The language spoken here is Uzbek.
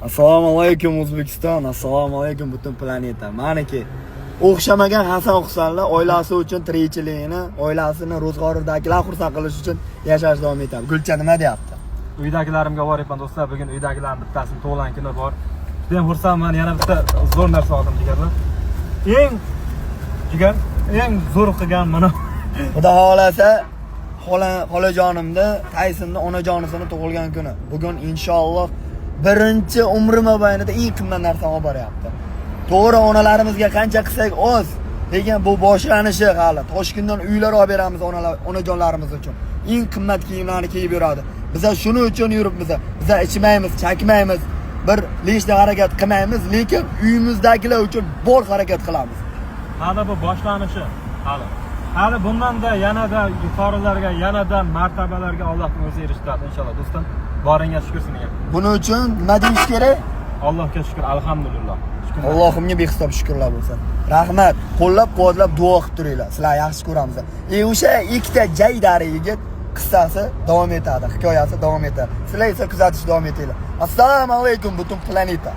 Assalomu alaykum O'zbekiston, assalomu alaykum butun planeta. Maniki o'xshamagan Hasan Husanlar oilasi uchun tirikchiligini, oilasini ro'zg'oridagilar xursand qilish uchun yashash davom etadi. Gulcha nima deyapti? Uydagilarimga boryapman do'stlar. Bugun uydagilarning bittasini tug'ilgan kuni bor. Juda ham xursandman. Yana bitta zo'r narsa oldim jigarlar. Eng zo'r qilgan mana Xudo xolasa xolajonimni, Taysonni onajonisini tug'ilgan kuni. Bugun inshaalloh birinchi umrim mobaynida eng qimmat narsa olib boryapti. To'g'ri, onalarimizga qancha qilsak oz, lekin bu boshlanishi hali. Toshkentdan uylar olib beramiz onajonlarimiz uchun. Eng qimmat kiyimlarni kiyib yuradi. Biz shuning uchun yuribmiz. Biz ichmaymiz, chakmaymiz, bir lishda harakat qilmaymiz, lekin uyimizdagilar uchun bor harakat qilamiz. hali bu boshlanishi. Hali bundan da yanada yuqorilarga, yanada martabalarga Allohning o'zi erishtiradi inshaalloh do'stim. Boringga shukr senga. Buning uchun nima deyish kerak? Allohga shukr, alhamdulillah. Allohimga behisob shukrlar bo'lsin. Rahmat, qo'llab-quvvatlab duo qilib turinglar. Sizlar yaxshi ko'ramiz. O'sha ikkita jaydari yigit qissasi davom etadi, hikoyasi davom etadi. Sizlar esa kuzatishda davom etinglar. Assalomu alaykum butun planeta.